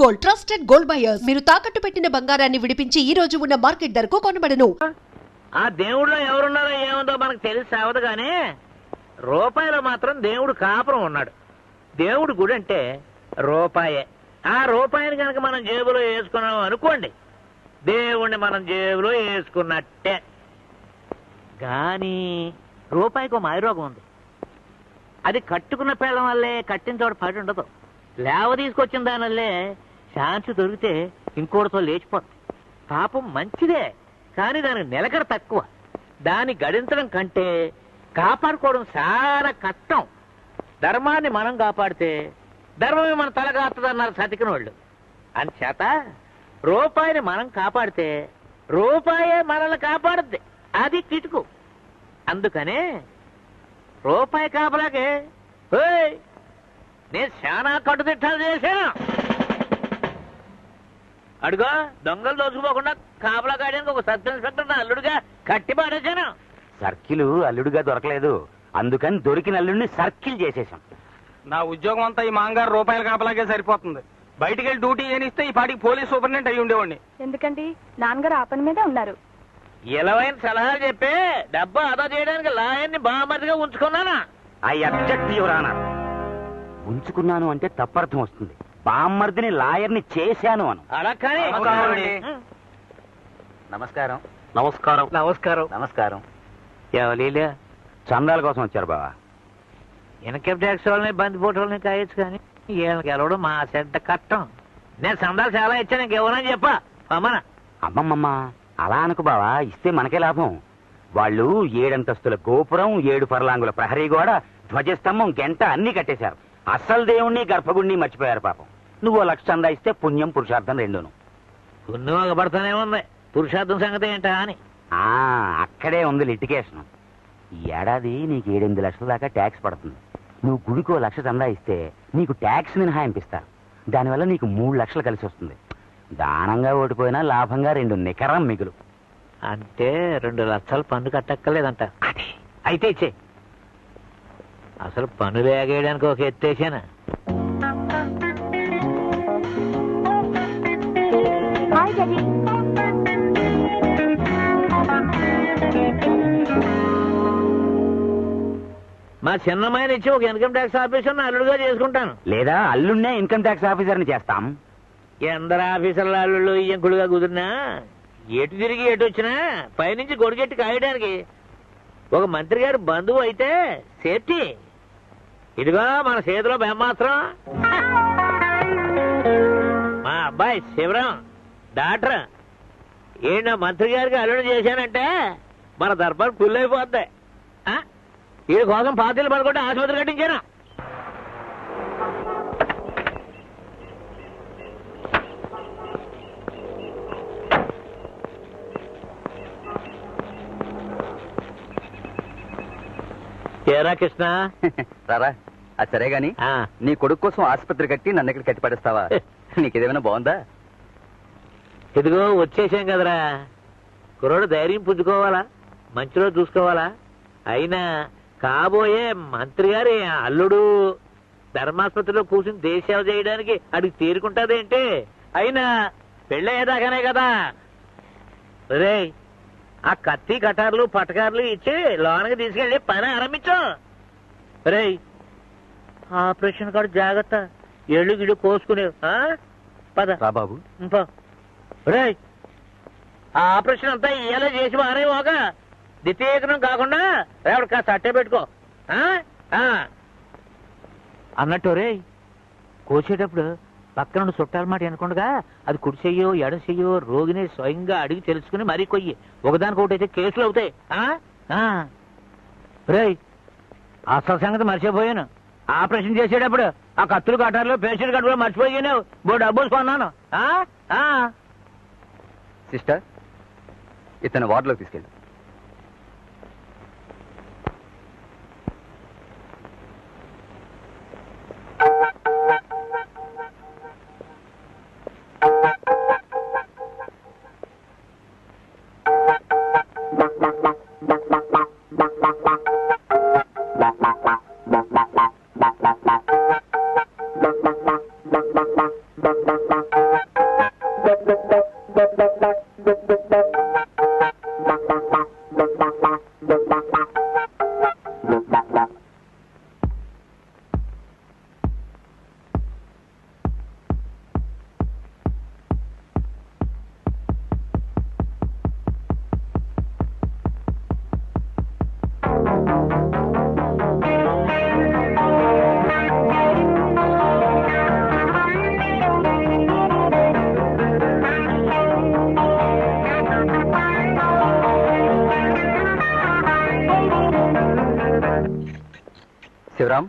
Gold, trusted gold buyers. మీరు తాకట్టు పెట్టిన బంగారాన్ని విడిపించి ఈ రోజు ఉన్న మార్కెట్ ధరకు కొనబడను. ఆ దేవుడిలో ఎవరున్నారో ఏముందో మనకు తెలిసి అవదు కానీ రూపాయలో మాత్రం దేవుడు కాపురం ఉన్నాడు. దేవుడు గుడి అంటే రూపాయే. ఆ రూపాయిని కనుక మనం జేబులో వేసుకున్నాం అనుకోండి, దేవుణ్ణి మనం జేబులో వేసుకున్నట్టే. కానీ రూపాయికి మాయరోగం ఉంది. అది కట్టుకున్న పేళ్ళం వల్లే కట్టిన చోట పడి ఉండదు. లేవ తీసుకొచ్చిన దానివల్లే ఛాన్స్ దొరికితే ఇంకోటితో లేచిపోతుంది. పాపం మంచిదే, కానీ దానికి నిలకడ తక్కువ. దాన్ని గడించడం కంటే కాపాడుకోవడం చాలా కష్టం. ధర్మాన్ని మనం కాపాడితే ధర్మమే మన తలగాస్తుందన్నారు సతికిన వాళ్ళు. అంచేత రూపాయిని మనం కాపాడితే రూపాయే మనల్ని కాపాడుద్ది. అది కిటుకు. అందుకనే రూపాయి కాపలాకే నేను చాలా కట్టుదిట్టాలు చేశాను. అడుగో దొంగలు దోచుకోకుండా కాపలా కాయడానికి ఒక సబ్ ఇన్స్పెక్టర్ నా అల్లుడుగా కట్టి పాడేశాను. సర్కిల్ అల్లుడుగా దొరకలేదు, అందుకని దొరికిన అల్లుడిని సర్కిల్ చేసేసాం. నా ఉద్యోగం అంతా ఈ మాంగారు రూపాయల కాపలాగే సరిపోతుంది. బయటికి వెళ్ళి డ్యూటీ ఏనిస్తే ఈ పాటికి పోలీస్ సూపరింటెండెంట్ అయ్యి ఉండేవాడిని. ఎందుకండి నాన్నగారు ఆ పని మీదే ఉన్నారు. ఇలవైన సలహాలు చెప్పి డబ్బు ఆదా చేయడానికి లాయర్ని బామర్దిగా ఉంచుకున్నానా? I object your honour. ఉంచుకున్నాను అంటే తప్పర్థం వస్తుంది. బామ్మర్దిని లాయర్ని చేశాను అను. అలా కానీ నమస్కారం. నమస్కారం నమస్కారం నమస్కారం. ఎవలీలే చందాల కోసం వచ్చారు బావా. ఇన్కమ్ ట్యాక్స్ వాళ్ళని బందిపోటు వాళ్ళని కాయచ్చు కానీ వీళ్ళకి గెలవడం మా చెడ్డ కట్టం. నేను సందాలు చాలా ఇచ్చాను, ఇంకెవరని చెప్పా అమ్మన. అమ్మమ్మమ్మ అలా అనుకు బావా, ఇస్తే మనకే లాభం. వాళ్ళు 7 అంతస్తుల గోపురం, 7 పర్లాంగుల ప్రహరీ గోడ, ధ్వజస్తంభం, గంట అన్ని కట్టేశారు. అస్సలు దేవుణ్ణి గర్భగుడిని మర్చిపోయారు పాపం. నువ్వు 1 లక్ష చందా ఇస్తే పుణ్యం పురుషార్థం రెండును. పుణ్యం ఒకబడతానే ఉంది, పురుషార్థం సంగతి ఏంటా అని. అక్కడే ఉంది లిటికేషన్. ఈ ఏడాది నీకు 7-8 లక్షల దాకా ట్యాక్స్ పడుతుంది. నువ్వు గుడికి 1 లక్ష చందా ఇస్తే నీకు ట్యాక్స్ మినహాయింపిస్తారు. దానివల్ల నీకు 3 లక్షలు కలిసి వస్తుంది. దానంగా ఓడిపోయినా లాభంగా 2 నికరం మిగులు. అంటే 2 లక్షలు పన్ను కట్టక్కర్లేదంట. అయితే ఇచ్చే. అసలు పన్నులు ఎగేయడానికి ఒక ఎత్తేసాను. మా చిన్నమ్మాయిని ఇచ్చి ఒక ఇన్కమ్ ట్యాక్స్ ఆఫీసర్ అల్లుడుగా చేసుకుంటాను. లేదా అల్లుడినే ఇన్కమ్ ట్యాక్స్ ఆఫీసర్ని చేస్తాం. ఎందరు ఆఫీసర్ల అల్లుళ్ళు ఇంకుడుగా కుదిరినా ఎటు తిరిగి ఎటు వచ్చినా పైనుంచి గొడిగెట్టి కాయడానికి ఒక మంత్రి గారి బంధువు అయితే సేఫ్టీ. ఇదిగో మన చేతిలో బ్రహ్మాస్త్రం. మా అబ్బాయి శివరాం డాక్టర్. ఏంటో మంత్రి గారికి అల్లుడు చేశానంటే మన దర్బార్ ఫుల్ అయిపోద్ది. వీడి కోసం పార్టీలు పడుకుంటే ఆసుపత్రి కట్టించాను. ఏరా కృష్ణ రారా. అది సరే గాని నీ కొడుకు కోసం ఆసుపత్రి కట్టి నన్ను ఇక్కడ కట్టి పడేస్తావా? నీకేదేమైనా బాగుందా? ఇదిగో వచ్చేసాం కదరా. కుర్రోడు ధైర్యం పుంజుకోవాలా, మంచిలో చూసుకోవాలా. అయినా కాబోయే మంత్రి గారి అల్లుడు ధర్మాసుపత్రిలో కూర్చుని దేశసేవ చేయడానికి అడిగి తీరుకుంటాదేంటి? అయినా పెళ్ళయ్యేదాకానే కదా. రే ఆ కత్తి కటార్లు పటకార్లు ఇచ్చి లోనకి తీసుకెళ్ళి పని ఆరంభించు. రే ఆపరేషన్ కాదు, జాగ్రత్త. ఎళ్ళు గిళ్ళు కోసుకునే పద బాబు. రే ఆ ఆపరేషన్ అంతా ఇయ్యాలో చేసి మారేమోగా ద్వితీయకరం కాకుండా రేపటి కాస్త అట్టే పెట్టుకో అన్నట్టు. రే కోసేటప్పుడు పక్కన చుట్టాల మాట అనుకుండగా అది కుడి చెయ్యో ఎడ చెయ్యో రోగిని స్వయంగా అడిగి తెలుసుకుని మరీ కొయ్యి. ఒకదానికొకటి అయితే కేసులు అవుతాయి. రే అసలు సంగతి మర్చిపోయాను. ఆపరేషన్ చేసేటప్పుడు ఆ కత్తులు కట్టారు పేషెంట్ కట్టులో మర్చిపోయాను. డబ్బులు కొన్నాను. సిస్టర్, ఇతను వార్డులోకి తీసుకెళ్ళి. Shivaram,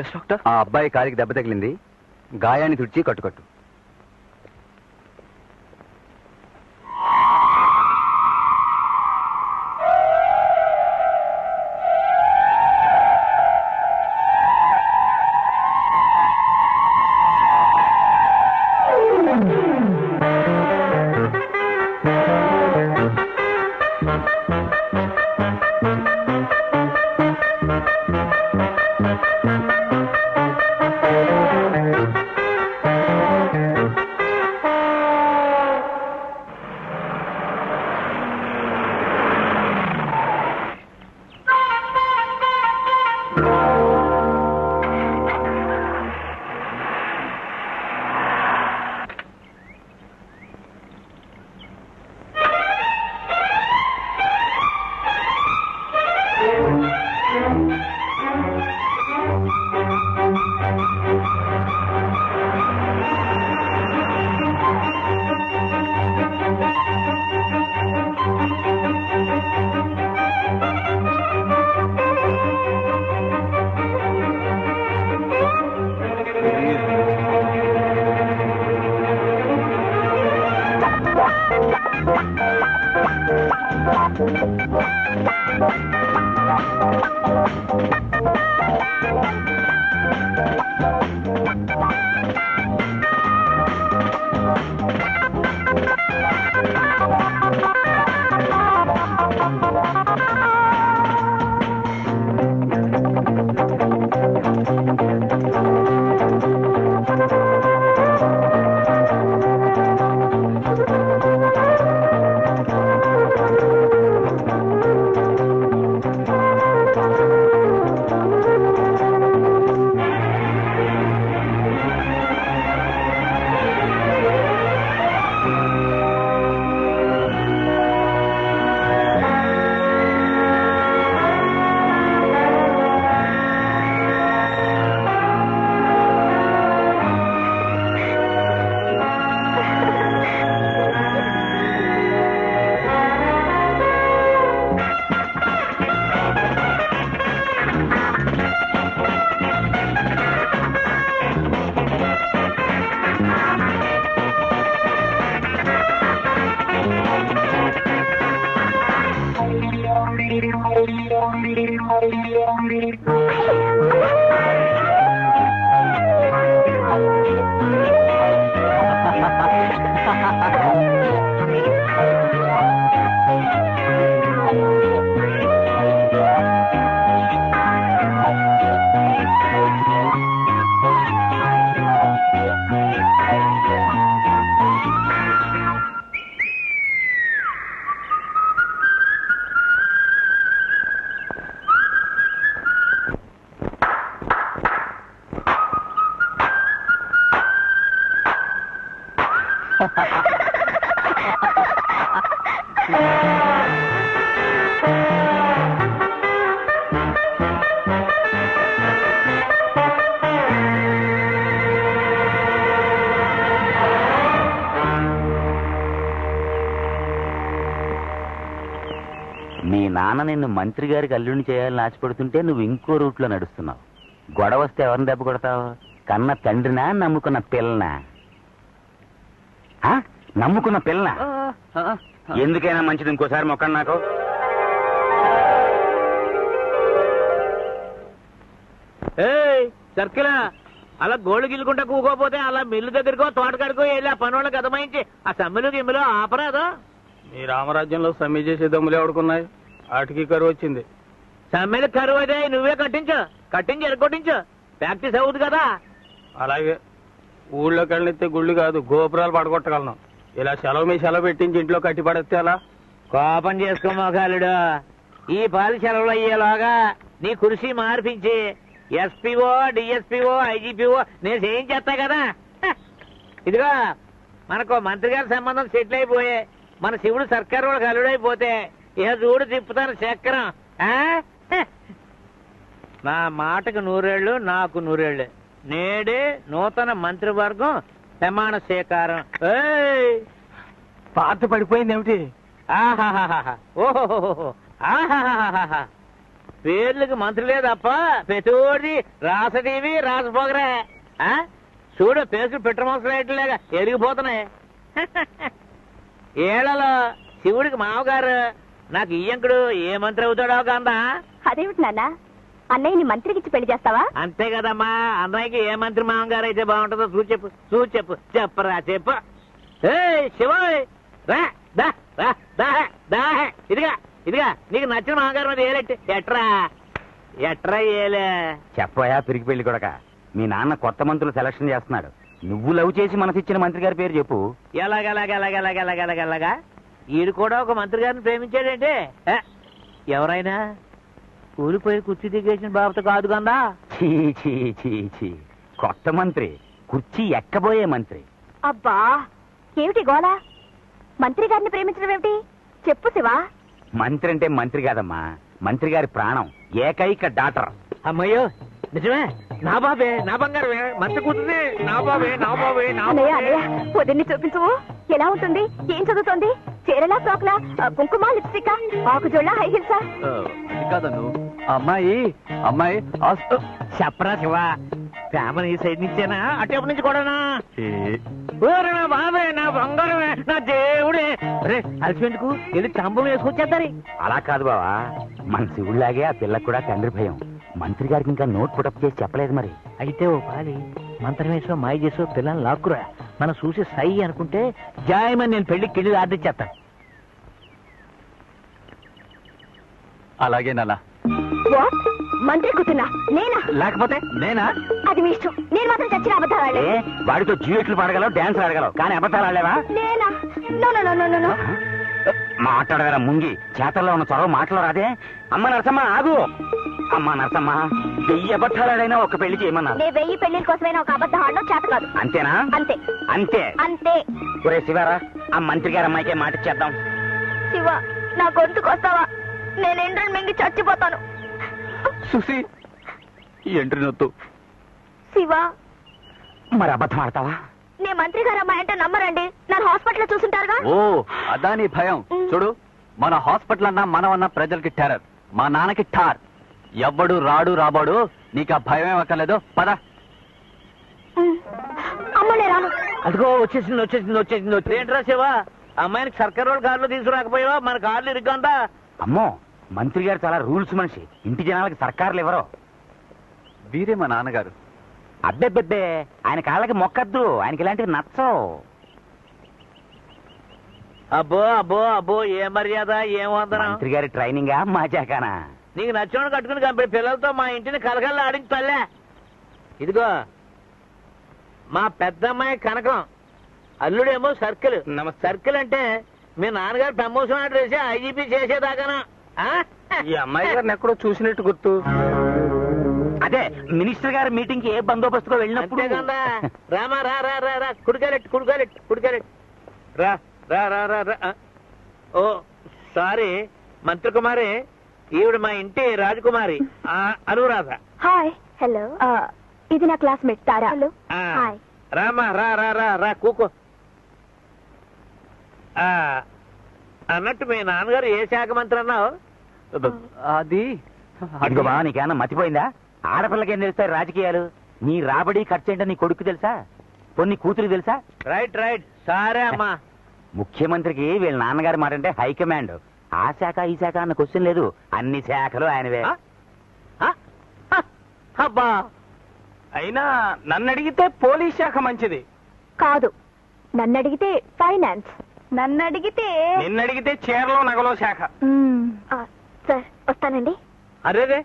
yes doctor. ఆ అబ్బాయి కాలికి దెబ్బ తగిలింది, గాయాన్ని తుడిచి కట్టుకట్టు. మీ నాన్న నిన్ను మంత్రి గారికి అల్లుడిని చేయాలని ఆశపడుతుంటే నువ్వు ఇంకో రూట్లో నడుస్తున్నావు. గొడవ వస్తే ఎవరిని దెబ్బ కొడతావు? కన్న తండ్రినా, నమ్ముకున్న పిల్లనా? నమ్ముకున్న పిల్లనా? ఎందుకైనా మంచిది ఇంకోసారి మొక్కండి నాకు. సర్కిలా అలా గోళ్ళు గిల్లుకుంటా కూకోపోతే అలా మిల్లు దగ్గరకో తోటకాడికో వెళ్ళి ఆ పనులకు అదమాయించి ఆ సమ్మెలు గిమ్మెలు ఆపరాదు. మీ రామరాజ్యంలో సమ్మె చేసే దమ్ములు ఎవడుకున్నాయి? ఆటికి కరువు వచ్చింది. సమ్మెలు కరువు అయితే నువ్వే కట్టించి ఎరగొట్టించు. ప్రాక్టీస్ అవుతుంది కదా. అలాగే ఊళ్ళోకి వెళ్ళితే గుళ్ళు కాదు గోపురాలు పడగొట్టగలను. ఇలా సెలవు మీ సెలవు పెట్టించి ఇంట్లో కట్టి పడేస్తే అలా. కోపం చేసుకోమోకాలుడు. ఈ పాలి సెలవులు అయ్యేలాగా నీ కుర్చీ మార్పించి ఎస్పీఓ, డిఎస్పీఓ, ఐజీపీఓ నేను చేయించేస్తా కదా. ఇదిగో మనకు మంత్రి గారి సంబంధం సెటిల్ అయిపోయే మన శివుడు సర్కారు వాళ్ళకి అల్లుడైపోతే ఇక చూడు తిప్పుతాను చక్రం. నా మాటకు 100 ఏళ్ళు, నాకు 100 ఏళ్ళు. నేడే నూతన మంత్రివర్గం ప్రమాణ స్వీకారం. పాత పడిపోయింది ఏమిటి? ఆహాహాహా, ఓహోహోహో, ఆహాహాహా. పేర్లకు మంత్రులే తప్ప ప్రతిోడి రాస టీవీ రాసపోగరా చూడు పేసులు పిట్రమోసలేట్లేగా ఎరిగిపోతున్నాయి. ఏళ్లలో శివుడికి మామగారు నాకు ఈయంకుడు ఏ మంత్రి అవుతాడో కాందా. అదేమిటి నాన్న అన్నయ్యని మంత్రికిచ్చి పెళ్లి చేస్తావా? అంతే కదమ్మా, అన్నయ్యకి ఏ మంత్రి మామగారు అయితే బాగుంటుందో చెప్పు చెప్పరా చెప్పు. ఏ శివ రా దా రా దా దా ఇదిగా నీకు నచ్చిన మామగారు మీద ఏలెట్టి ఎట్రా ఏలే చెప్పయా పిరికి పెళ్లి కొడక. మీ నాన్న కొత్త మంత్రులు సెలక్షన్ చేస్తున్నాడు. నువ్వు లవ్ చేసి మనసిచ్చిన మంత్రి గారి పేరు చెప్పు. ఎలాగలాగలాగలాగలాగా ఈడు కూడా ఒక మంత్రి గారిని ప్రేమించాడంటే ఎవరైనా కూలిపోయి కుర్చీ దిగేసిన బాబుతో కాదు కదా. చీ కొత్త మంత్రి, కుర్చీ ఎక్కబోయే మంత్రి. అబ్బా ఏమిటి గోలా? మంత్రి గారిని ప్రేమించడం ఏమిటి? చెప్పు శివా. మంత్రి అంటే మంత్రి కాదమ్మా, మంత్రి గారి ప్రాణం, ఏకైక డాటర్. అమ్మయ్యో నిజమే, నా బాబే నా బంగారమే, మంత్రి కూతురుది నా బాబే నా బాబే నా అన్నయ్య అన్నయ్య పొద్దున్నే చూపించు. ఎలా ఉంటుంది? ఏం చదువుతోంది? చీరలా ఫ్రాక్లా, కుంకుమ లిప్స్టిక్, ఆకుజోళ్ళ హై హిల్సా? అది కాదను అమ్మాయి చెప్పరా శివ, ఫ్యామిలీ ఈ సైడ్ నుంచేనా అటు నుంచి కూడానా? నా బాబే నా బంగారమే నా దేవుడే. అరే అలసిపెందుకు వెళ్ళి తంబం వేసుకొచ్చేద్దారి. అలా కాదు బావా, మన శివుడిలాగే ఆ పిల్లకు కూడా తండ్రి భయం. మంత్రి గారికి ఇంకా నోట్ పుటప్ చేసి చెప్పలేదు మరి. అయితే ఓ పాలి మంత్రం వేసో మాయ చేసో పిల్లల్ని లాక్కురా. మనం చూసి సై అనుకుంటే జాయమని నేను పెళ్లికి కిళ్ళి ఆర్డర్ చేస్తాను. అలాగే నాన్న. వాట్? మంత్రి కూతున్నా నేనా? లేకపోతే నేనా? అది మీ ఇష్టం. నేను మాత్రం చచ్చిన అబద్ధాలు ఆడలే. వాడితో డ్యూయెట్లు పాడగలవు, డాన్స్ ఆడగలవు, కానీ అబద్ధాలు ఆడలేవా? నేనా? No no no no no. మాట్లాడగల ముంగి చేతల్లో ఉన్న చొరవ మాటలో రాదే. అమ్మ నరసమ్మ ఆగు. అమ్మ నరసమ్మ, 1000 అబద్ధాలైనా ఒక పెళ్లి చేయమన్నారు. నే 1000 పెళ్లిల కోసమైనా ఒక అబద్ధం ఆడడం చేత కాదు. అంతేనా? అంతే అంతే అంతే. ఒరే శివారా, ఆ మంత్రి గారి అమ్మాయికే మాట ఇచ్చేద్దాం. శివ నా గొంతుకొస్తావా? నేను ఎండ్రని మింగి చచ్చిపోతాను. సుసి ఎంట్రీ నొత్తు. శివ మరి అబద్ధం ఆడతావా? నే మంత్రి గారు అమ్మాయి అంటే నమ్మరండి. నన్ను హాస్పిటల్లో చూసుంటారుగా. ఓ అదాని భయం. చూడు, మన హాస్పిటల్ అన్నా మనం అన్నా ప్రజలకి టెర్రర్, మా నాన్నకి ఠార్. ఎవ్వడు రాడు రాబాడు, నీకు ఆ భయం ఏమక్కర్లేదు. పద. అమ్మనే రాను. అదిగో వచ్చేసింది. ఏంట్రా శివ, అమ్మాయికి సర్కారు వాళ్ళు కార్లో తీసుకురాకపోయావా? మన కార్లు ఇరుగ్గా. అమ్మో, మంత్రి గారు చాలా రూల్స్ మనిషి. ఇంటి జనాలకి సర్కారులు ఎవరో. వీరే మా నాన్నగారు. అబ్బెబ్బెబ్బే, ఆయన కాళ్ళకి మొక్కద్దు, ఆయనకి ఇలాంటివి నచ్చవు. అబ్బో ఏ మర్యాద ఏం వందనం. మంత్రి గారి ట్రైనింగా మాజాకానా? నీకు నచ్చోడు కట్టుకుని కంపెనీ పిల్లలతో మా ఇంటిని కలకల్లా ఆడించాలే. ఇదిగో మా పెద్దమ్మాయి కనకం, అల్లుడేమో సర్కిల్. సర్కిల్ అంటే మీ నాన్నగారు ప్రమోషన్ ఆర్డర్ వేసి ఐజీపీ చేసేదాకానా? ఈ అమ్మాయి గారిని ఎక్కడో చూసినట్టు గుర్తు. అదే మినిస్టర్ గారి మీటింగ్ కి ఏ బందోబస్తుగా వెళ్ళినప్పుడు. అంతే కదా. రామా రా రా రా రా కుడికాలెట్టు రా రా రా రా రా. ఓ సారీ మంత్రి కుమారి, ఈవిడ మా ఇంటి రాజకుమారి అనురాధ. హాయ్. హలో. ఇది నా క్లాస్మేట్ తారా. హలో. హాయ్. రామా రా రా రా రా కూకో. అన్నట్టు మీ నాన్నగారు ఏ శాఖ మంత్రి అన్నావు? అది అదిగో బావ, నీకేమన్నా మతిపోయిందా? ఆడపిల్లకి ఏం తెలుస్తాయి రాజకీయాలు? నీ రాబడి ఖర్చు ఏంటో నీ కొడుకు తెలుసా? కొన్ని కూతురు తెలుసా? రైట్ సరే అమ్మా. ముఖ్యమంత్రికి వీళ్ళ నాన్నగారి మాట అంటే హైకమాండ్. ఆ శాఖ ఈ శాఖ అన్న క్వశ్చన్ లేదు, అన్ని శాఖలు ఆయనవే. అబ్బా, అయినా నన్ను అడిగితే పోలీస్ శాఖ మంచిది. కాదు, నన్ను అడిగితే ఫైనాన్స్. నన్ను అడిగితే నిన్ను అడిగితే చీరలో నగలో శాఖ. సార్ వస్తానండి. అరేదే,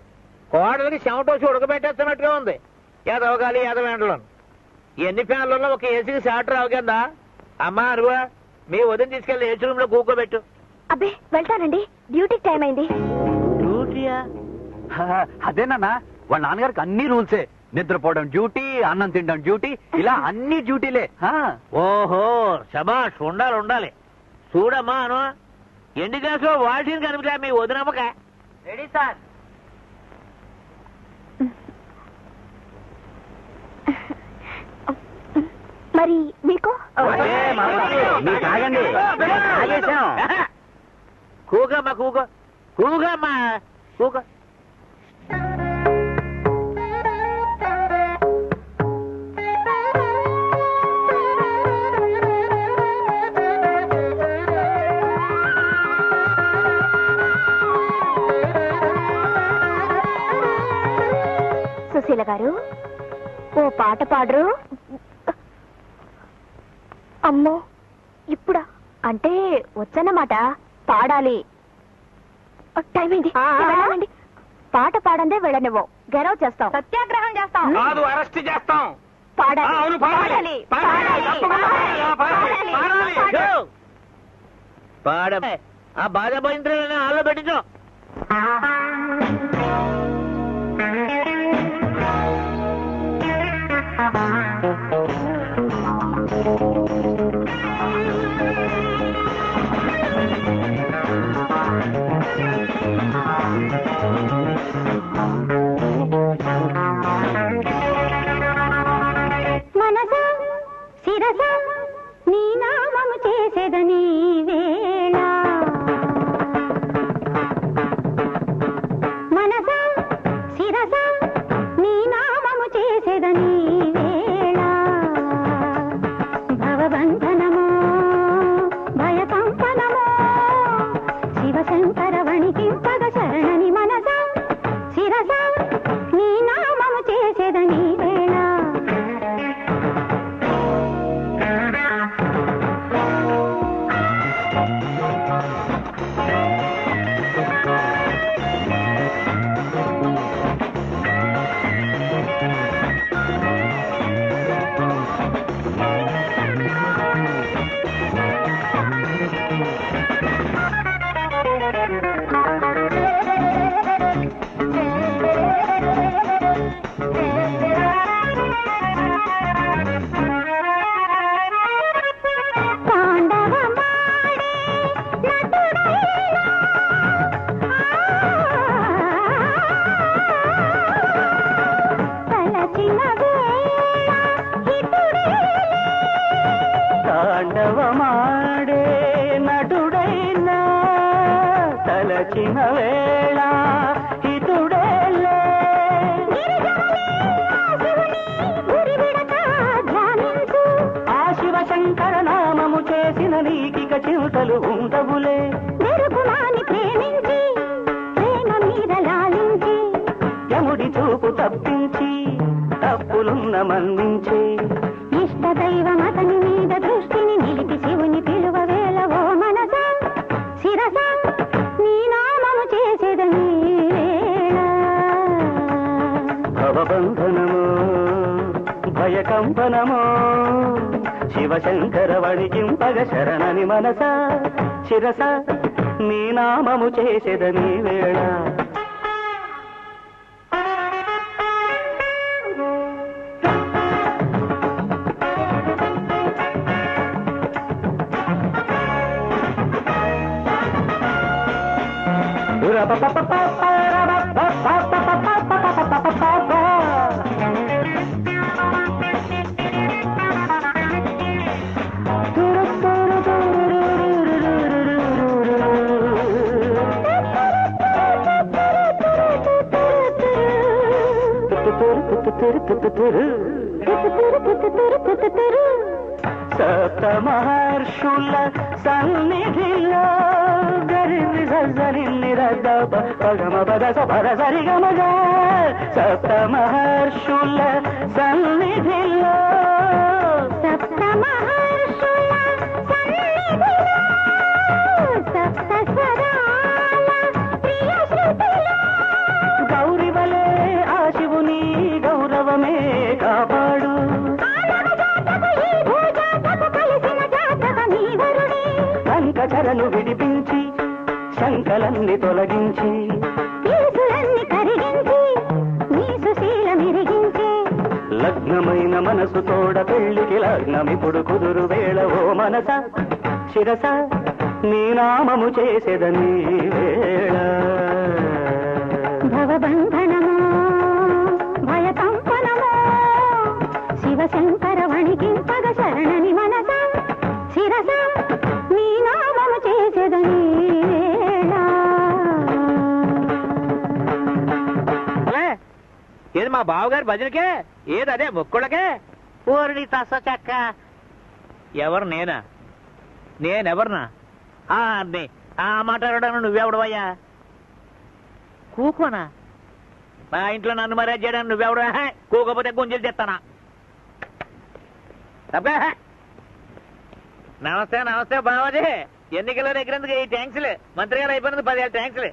కోడలకి చెమటోసి ఉడకబెట్టేస్తున్నట్టుగా ఉంది. ఎదవగాలి ఎదవేండలో ఎన్ని ఫ్యాన్లలో ఒక ఏసీకి షార్టర్ అవగందా? అమ్మా అరువా, మీ ఉదయం తీసుకెళ్లి ఏసీ రూమ్ లో కూకోబెట్టు. అబ్బే వెళ్తానండి, డ్యూటీకి టైం అయింది. డ్యూటీయా? అదేనన్నా, వాళ్ళ నాన్నగారికి అన్ని రూల్సే. నిద్రపోవడం డ్యూటీ, అన్నం తినడం డ్యూటీ, ఇలా అన్ని డ్యూటీలే. ఓహో శబాష్, ఉండాలి. చూడమ్మా అను, ఎండి గ్లాసులో వాల్టీని కనిపించా మీ వదినమ్మక. Ready sir. మరి మీకు మీరు తాగండి. కూకమ్మా కూకో. పాట పాడరు? అమ్మో, ఇప్పుడా? అంటే వచ్చన్నమాట. పాడాలి. టైం అయింది. వెళ్ళాలండి. పాట పాడందే వెళ్ళనివ్వు. గెరవ్ చేస్తాం, సత్యాగ్రహం చేస్తాం, కాదు అరెస్ట్ చేస్తాం. పాడాలి. అవును, పాడాలి. పాడ ఆ బాధ పోయిందని హాల్లో పెట్టించు. మనసా శిరస నీ నామము చేసేదని వేళ. మనసా శిరస నీ నామము చేసేదని వేళ. భవబంధనమో భయకంపనమో శివశంకర వణికింపగ శరణని. మనసా శిరస నీ నామము చేసేదని వేళ. తాండవమాడే నటుడైనా తలచిన వేళ హితుడేలే. ఆ శివశంకర నామము చేసిన నీకిక చింతలు ఉండవులే. మెరుగుమాని ప్రేమించి ప్రేమ మీద లాలించి యముడి చూపు తప్పించి తప్పులున్న మన్నించి ఇష్ట దైవం అతని మీద దృష్టిని నిలిపి శివుని పిలువ వేళ. ఓ మనస శిరస నీ నామము చేసేదని వేళ. భవబంధనమో భయకంపనమో శివశంకర వణికింపగ శరణని. మనస శిరస నీ నామము చేసేదని వేళ. సప్త మహర్షుల సన్నిధిలో గరిని సరిని రద్ద పగమ పద సపర సరి గమగ. సప్త మహర్షుల సన్నిధిలో సప్త మహర్షుల సన్నిధిలో సప్త స్వరాల ప్రియ శృతిలో గౌరివలే ఆ శివుని గౌరవమే కాపాడు. శంకచరను విడిపించి శంకలన్ని తొలగించి పీసులన్నీ కరిగించి నీ సుశీల మిరిగించి లగ్నమైన మనసు తోడ పెళ్లికి లగ్నమిప్పుడు కుదురు వేళ. ఓ మనస శిరస నీ నామము చేసేదని వేళ. భవబంధనమో భయకంపనమో శివశంకర వణికింపగ శరణని. మనస శిరస నీ నామము చేసేదని వేళ. ఏది మా బావగారి భజనకే? ఏది అదే మొక్కులకే? ఓరి తస చెక్క. ఎవరు? నేనా? నేనెవరినా? ఆ మాట్లాడడానికి నువ్వెవడవయ్యా? కూకోనా? మా ఇంట్లో నన్ను మర్యాద చేయడానికి నువ్వెవడా? కూకపోతే గుంజలు తెస్తానా? అబ్బా నమస్తే నమస్తే బావాజీ ఎన్నికల్లో ఎగిరేందుకు ఈ ట్యాంక్స్లే మంత్రి గారు అయిపోయినందుకు 10,000 ట్యాంక్స్లే